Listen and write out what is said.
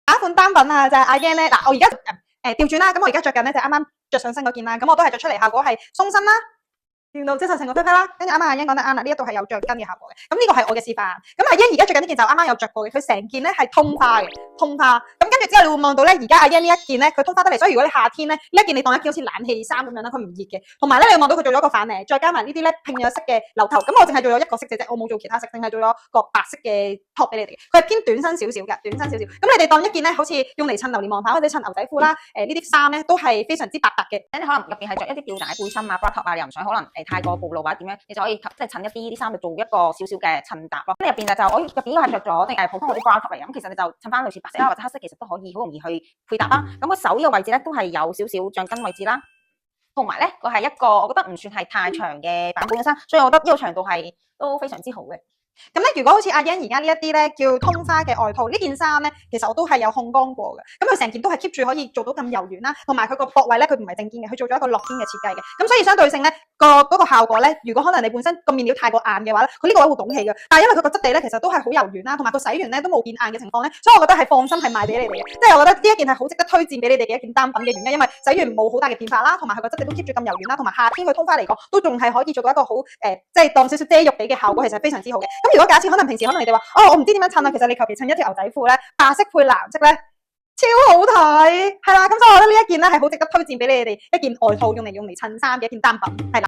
下一款單品啊，就係阿 Yan 咧。嗱，我而家調轉啦，咁我而家着緊咧就啱啱着上身嗰件啦，咁我都係着出嚟效果係鬆身啦。見到即係成個 fit 啦，跟住啱啱阿 Yan 講得啱啦，呢一度係有着跟嘅效果嘅。咁呢個係我嘅示範。咁阿 Yan 而家着緊呢件就啱啱有着過嘅，佢成件咧係通花嘅，通花。咁跟住之後你會望到咧，而家阿 Yan 呢一件咧，佢通花得嚟，所以如果你夏天咧呢一件你當一件好似冷氣衫咁樣啦，佢唔熱嘅。同埋咧，你會望到佢做咗個反領，再加埋呢啲咧拼咗色嘅留頭。咁我淨係做咗一個色啫，我冇做其他色，淨係做咗個白色嘅 top 俾你哋嘅。佢係偏短身少少嘅，短身少少。咁你哋當一件咧，好似用嚟襯榴蓮王牌或者襯牛仔褲啦，呢啲衫咧都係非常之百搭嘅。你可能入邊係着一啲吊帶背心啊、bra top 啊，你又唔想可能太過暴露或者點樣，你就可以即係襯一啲呢啲衫，就做一個少少嘅襯搭咯。咁入邊就我入邊呢個係着咗定係普通嗰啲 bra top 嚟嘅，咁其實你就襯翻類似白色啦或者黑色，其實都可以好容易去配搭啦。咁個手呢個位置咧都係有少少橡筋位置啦，同埋咧佢係一個我覺得唔算係太長嘅版本嘅衫，所以我覺得呢個長度係都非常之好嘅。咁咧，如果好似阿 Yan 而家呢一啲咧叫通花嘅外套，呢件衫咧，其實我都係有控光過嘅。咁佢成件都係 keep 住可以做到咁柔軟啦，同埋佢個膊位咧，佢唔係正肩嘅，佢做咗一個落肩嘅設計嘅。咁所以相對性咧，嗰個效果咧，如果可能你本身個面料太過硬嘅話咧，佢呢個位會拱起嘅。但係因為佢個質地咧，其實都係好柔軟啦，同埋佢洗完咧都冇變硬嘅情況咧，所以我覺得係放心係賣俾你哋嘅。即係我覺得呢一件係好值得推薦俾你哋嘅一件單品嘅原因，因為洗完冇好大嘅變化啦，同埋佢個質地都 keep 住咁柔軟啦，同埋夏天佢通花嚟講都仲係可以做到一個好即係當少少遮肉地嘅效果，其實非常之好嘅。咁如果假設可能平時可能你哋話我唔知點樣襯啊，其實你求其襯一條牛仔褲咧，白色配藍色咧，超好睇，係啦。咁所以我覺得呢一件咧係好值得推薦俾你哋一件外套用嚟襯衫嘅一件單品，係啦。